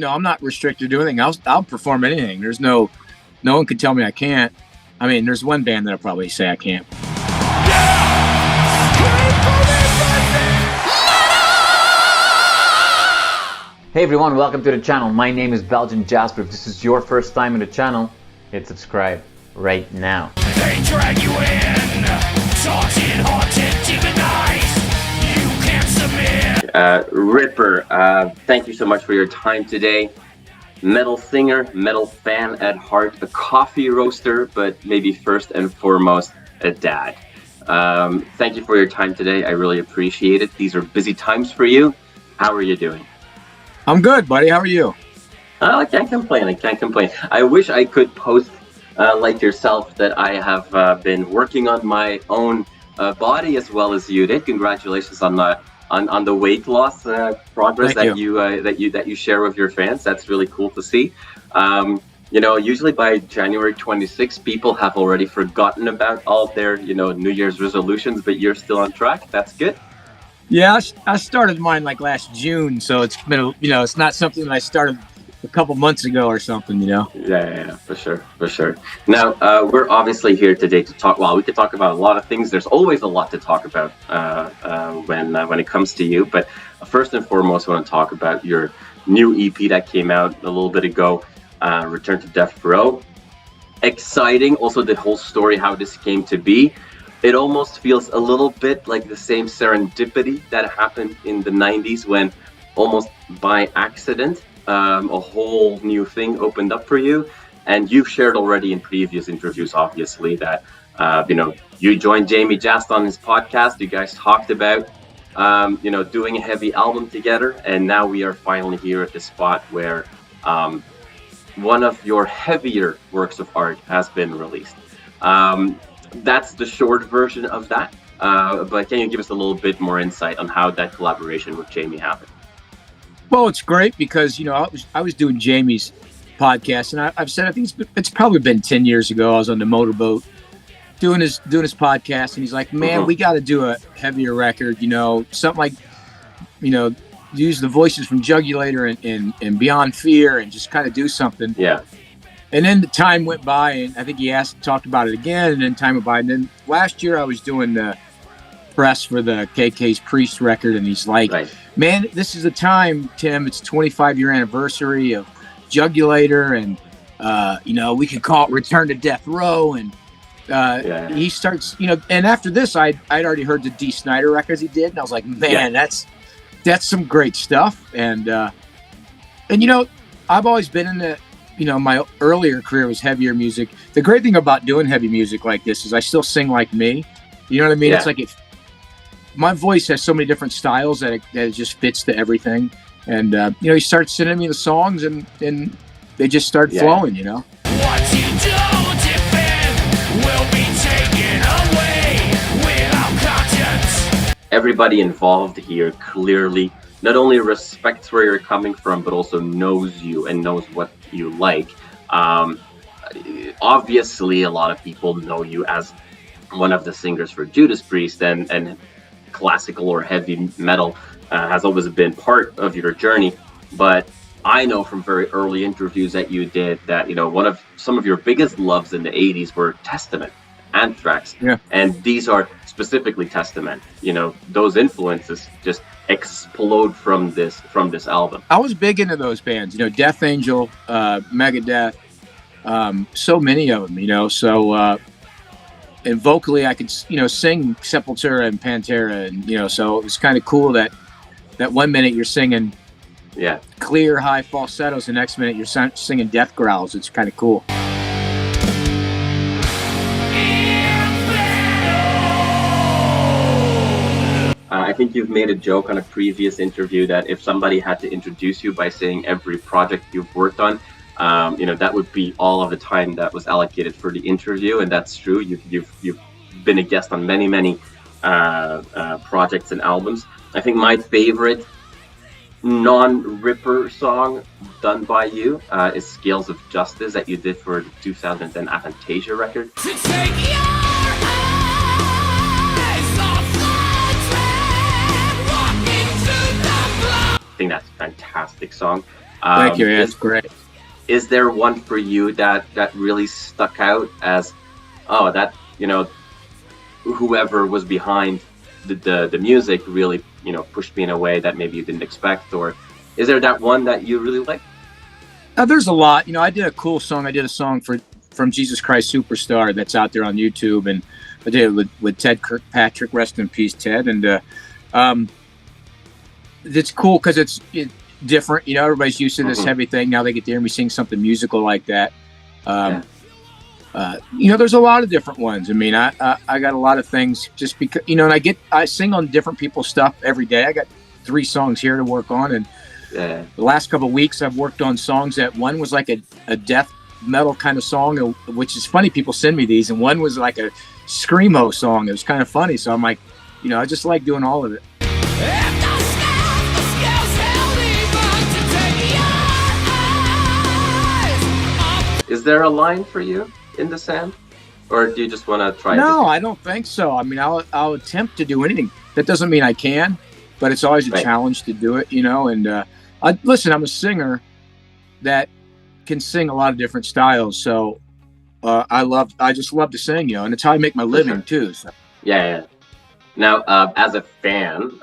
I'm not restricted to anything. I'll perform anything. No one can tell me I can't. I mean, there's one band that'll probably say I can't. Hey everyone, welcome to the channel. My name is Belgian Jasper. If this is your first time in the channel, hit subscribe right now. They drag you in, taunted, haunted, demonized. You can't submit. Ripper, thank you so much for your time today. Metal singer, metal fan at heart, a coffee roaster, but maybe first and foremost, a dad. Thank you for your time today. I really appreciate it. These are busy times for you. How are you doing? I'm good, buddy. How are you? I can't complain. I wish I could post like yourself that I have been working on my own body as well as you did. Congratulations on the weight loss progress that you share with your fans. That's really cool to see. Usually by January 26th, people have already forgotten about all their New Year's resolutions, but you're still on track. That's good. Yeah, I started mine like last June, so it's been, it's not something that I started a couple months ago or something, Yeah, for sure. Now, we're obviously here today to talk. Well, we could talk about a lot of things. There's always a lot to talk about when it comes to you. But first and foremost, I want to talk about your new EP that came out a little bit ago, Return to Death Row. Exciting. Also, the whole story, how this came to be. It almost feels a little bit like the same serendipity that happened in the 90s when almost by accident, a whole new thing opened up for you. And you've shared already in previous interviews, obviously, that, you joined Jamey Jasta on his podcast. You guys talked about, doing a heavy album together. And now we are finally here at the spot where one of your heavier works of art has been released. That's the short version of that. But can you give us a little bit more insight on how that collaboration with Jamey happened? Well, it's great because, I was doing Jamey's podcast, and I've said, I think it's probably been 10 years ago. I was on the motorboat doing his podcast, and he's like, man, we got to do a heavier record, something like, use the voices from Jugulator and Beyond Fear and just kind of do something. Yeah. And then the time went by, and I think he talked about it again, and then time went by. And then last year I was doing the press for the KK's Priest record, and he's like, man, this is the time, Tim. It's 25-year anniversary of Jugulator, and, we could call it Return to Death Row. And he starts, and after this, I'd already heard the Dee Snider records he did, and I was like, man, that's some great stuff. And I've always been in the, my earlier career was heavier music. The great thing about doing heavy music like this is I still sing like me. You know what I mean? Yeah. It's like my voice has so many different styles that it just fits to everything. And, he started sending me the songs and they just started flowing, What you don't defend will be taken away without conscience. Everybody involved here clearly not only respects where you're coming from, but also knows you and knows what you like. Obviously, a lot of people know you as one of the singers for Judas Priest, and classical or heavy metal has always been part of your journey. But I know from very early interviews that you did that, some of your biggest loves in the 80s were Testament, Anthrax, and these are specifically Testament. Those influences just explode from this album. I was big into those bands, Death Angel, Megadeth, so many of them, so and vocally I could sing Sepultura and Pantera, and so it was kind of cool that 1 minute you're singing clear high falsettos, and next minute you're singing death growls. It's kind of cool. I think you've made a joke on a previous interview that if somebody had to introduce you by saying every project you've worked on, that would be all of the time that was allocated for the interview, and that's true. You've been a guest on many projects and albums. I think my favorite non-Ripper song done by you is Scales of Justice that you did for the 2010 Avantasia record. I think that's a fantastic song. Thank you. Yeah, Is, that's great. is there one for you that really stuck out as, oh, that, whoever was behind the music really, pushed me in a way that maybe you didn't expect? Or is there that one that you really like? There's a lot. I did a cool song. I did a song from Jesus Christ Superstar that's out there on YouTube, and I did it with Ted Kirkpatrick, rest in peace, Ted. And it's cool because it's different. Everybody's used to this heavy thing. Now they get to hear me sing something musical like that. There's a lot of different ones. I mean, I got a lot of things just because, and I sing on different people's stuff every day. I got 3 songs here to work on, and the last couple of weeks I've worked on songs that one was like a death metal kind of song, which is funny. People send me these, and one was like a screamo song. It was kind of funny. So I'm like, I just like doing all of it. Is there a line for you in the sand, or do you just want to try? No, I don't think so. I mean, I'll attempt to do anything. That doesn't mean I can, but it's always a challenge to do it, And listen, I'm a singer that can sing a lot of different styles. So I just love to sing, and it's how I make my living too. So. Yeah. Now, as a fan,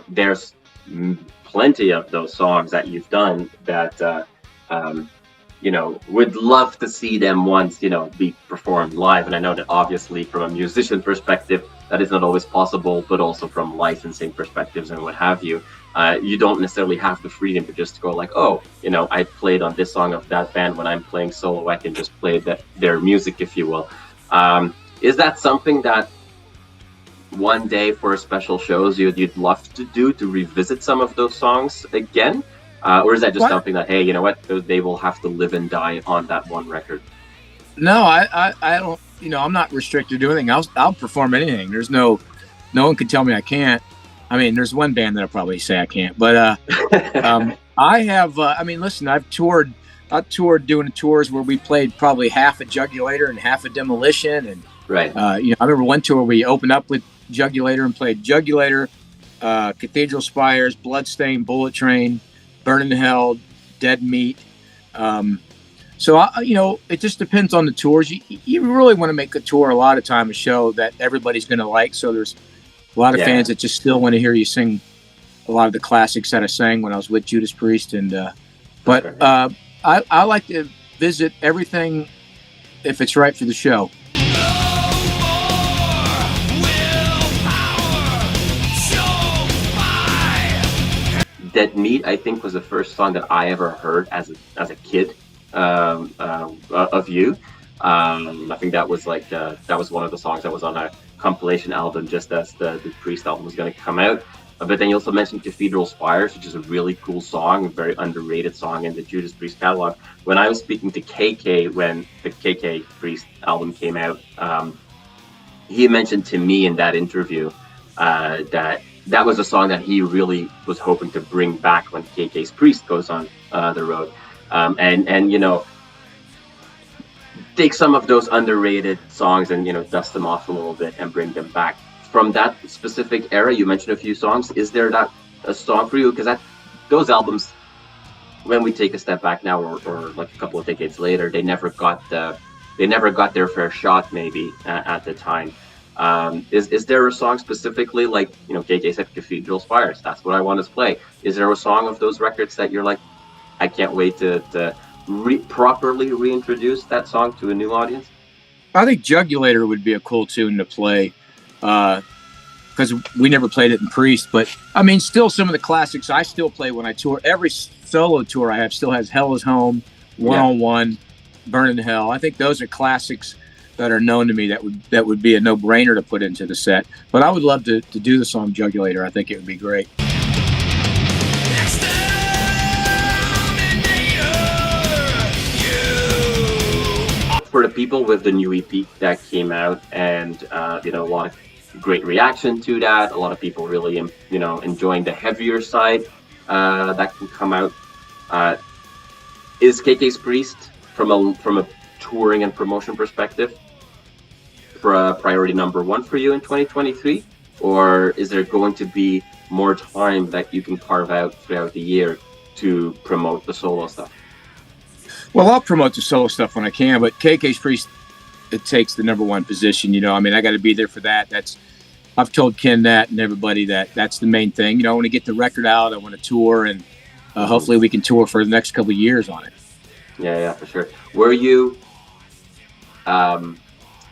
there's plenty of those songs that you've done that, would love to see them once, be performed live. And I know that obviously from a musician perspective, that is not always possible, but also from licensing perspectives and what have you. You don't necessarily have the freedom to just go like, oh, I played on this song of that band. When I'm playing solo, I can just play their music, if you will. Is that something that one day for special shows you'd love to do, to revisit some of those songs again? Or is that just something that, hey, you know what, they will have to live and die on that one record? No, I don't. I'm not restricted to anything. I'll perform anything. There's no one can tell me I can't. I mean, there's one band that'll probably say I can't, but I have. Listen, I've toured doing tours where we played probably half a Jugulator and half a Demolition, and right. I remember one tour we opened up with Jugulator and played Jugulator, Cathedral Spires, Bloodstained, Bullet Train, Burning Hell, Dead Meat. So it just depends on the tours. You really want to make a tour a lot of time, a show that everybody's going to like. So there's a lot of fans that just still want to hear you sing a lot of the classics that I sang when I was with Judas Priest. And I like to visit everything if it's right for the show. Dead Meat, I think, was the first song that I ever heard as a kid of you. I think that was that was one of the songs that was on a compilation album just as the Priest album was going to come out. But then you also mentioned Cathedral Spires, which is a really cool song, a very underrated song in the Judas Priest catalog. When I was speaking to KK when the KK Priest album came out, he mentioned to me in that interview that was a song that he really was hoping to bring back when KK's Priest goes on the road. And take some of those underrated songs and, dust them off a little bit and bring them back. From that specific era, you mentioned a few songs. Is there a song for you? Because those albums, when we take a step back now or like a couple of decades later, they never got their fair shot maybe at the time. Is there a song specifically, like, KK said, Cathedral Spires, that's what I want to play. Is there a song of those records that you're like, I can't wait to properly reintroduce that song to a new audience? I think Jugulator would be a cool tune to play, because we never played it in Priest. But I mean, still some of the classics I still play when I tour. Every solo tour I have still has Hell Is Home, One on One, Burning Hell. I think those are classics that are known to me that would be a no-brainer to put into the set. But I would love to do the song Jugulator. I think it would be great. For the people with the new EP that came out, and a lot of great reaction to that, a lot of people really enjoying the heavier side that can come out. Is KK's Priest from a touring and promotion perspective priority number one for you in 2023, or is there going to be more time that you can carve out throughout the year to promote the solo stuff? Well, I'll promote the solo stuff when I can, but KK's Priest, it takes the #1 position. You know, I mean, I got to be there for that. I've told Ken that and everybody that's the main thing. You know, I want to get the record out. I want to tour, and hopefully we can tour for the next couple of years on it. Yeah, for sure. Were you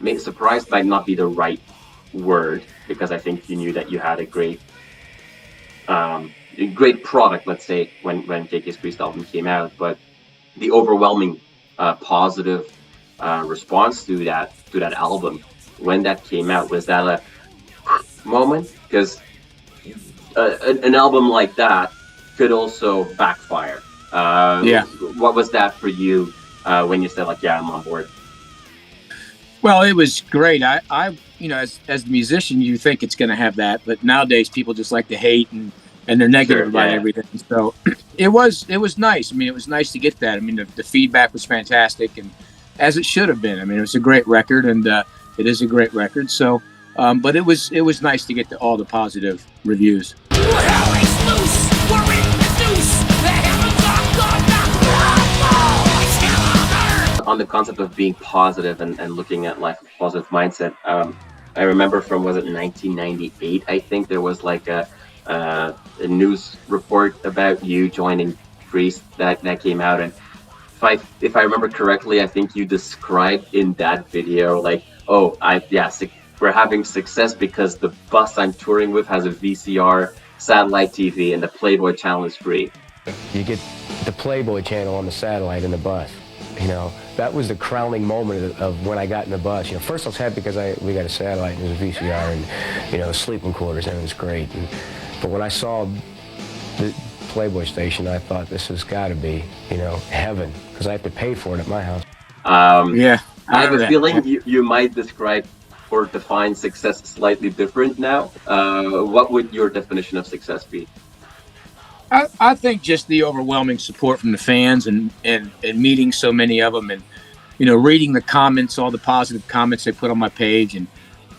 maybe surprised might not be the right word, because I think you knew that you had a great product, let's say, when KK's Priest album came out, but the overwhelming positive response to that album when that came out, was that a moment? Because an album like that could also backfire. What was that for you when you said, like, yeah, I'm on board? Well, it was great. I you know, as the musician, you think it's going to have that, but nowadays people just like to hate and they're negative about everything. So it was nice. I mean, it was nice to get that. I mean, the feedback was fantastic, and as it should have been. I mean, it was a great record, and it is a great record. So, but it was nice to get all the positive reviews. On the concept of being positive and looking at life with a positive mindset, I remember from, was it 1998? I think there was like a news report about you joining Priest that came out, and if I remember correctly, I think you described in that video like, oh, we're having success because the bus I'm touring with has a VCR, satellite TV, and the Playboy channel is free. You get the Playboy channel on the satellite in the bus. You know, that was the crowning moment of when I got in the bus. You know, first I was happy because we got a satellite and it was a VCR, and, you know, sleeping quarters, and it was great. But when I saw the Playboy station, I thought, this has got to be, you know, heaven, because I have to pay for it at my house. I have a feeling you might describe or define success slightly different now. What would your definition of success be? I think just the overwhelming support from the fans and meeting so many of them, and, you know, reading the comments, all the positive comments they put on my page, and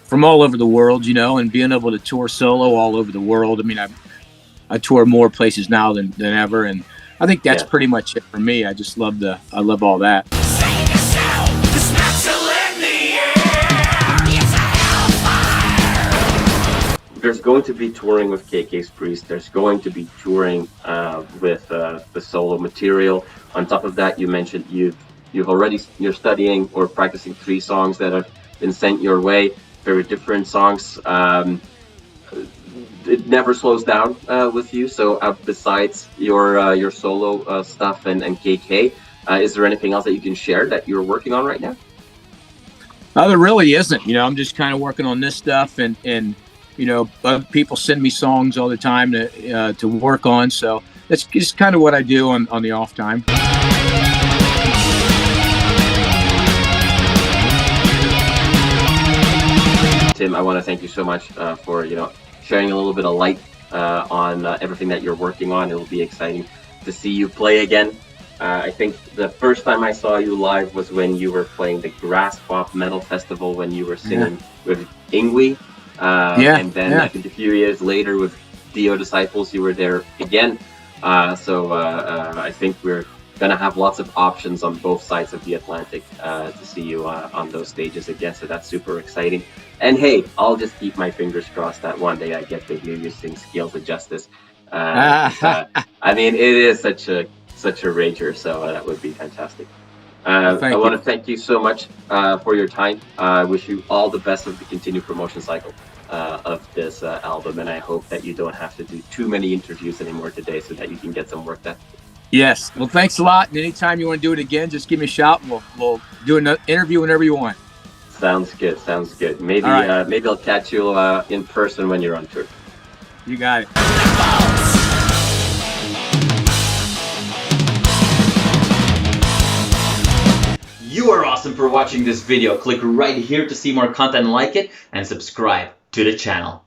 from all over the world, you know, and being able to tour solo all over the world. I mean, I tour more places now than ever, and I think that's pretty much it for me. I just love all that. There's going to be touring with KK's Priest. There's going to be touring with the solo material. On top of that, you mentioned you're studying or practicing 3 songs that have been sent your way. Very different songs. It never slows down with you. So besides your solo stuff and KK, is there anything else that you can share that you're working on right now? There really isn't. You know, I'm just kind of working on this stuff, and you know, people send me songs all the time to work on. So that's just kind of what I do on the off time. Tim, I want to thank you so much for, you know, sharing a little bit of light on everything that you're working on. It'll be exciting to see you play again. I think the first time I saw you live was when you were playing the Grass Pop Metal Festival, when you were singing with Yngwie. And then I think a few years later with Dio Disciples, you were there again. So I think we're going to have lots of options on both sides of the Atlantic to see you on those stages again. So that's super exciting. And hey, I'll just keep my fingers crossed that one day I get to hear you sing Scales of Justice. I mean, it is such a rager, so that would be fantastic. I want to thank you so much for your time. I wish you all the best of the continued promotion cycle of this album, and I hope that you don't have to do too many interviews anymore today, so that you can get some work done. Yes. Well, thanks a lot. And anytime you want to do it again, just give me a shout, and we'll do an interview whenever you want. Sounds good. Sounds good. Maybe I'll catch you in person when you're on tour. You got it. You are awesome for watching this video. Click right here to see more content like it and subscribe to the channel.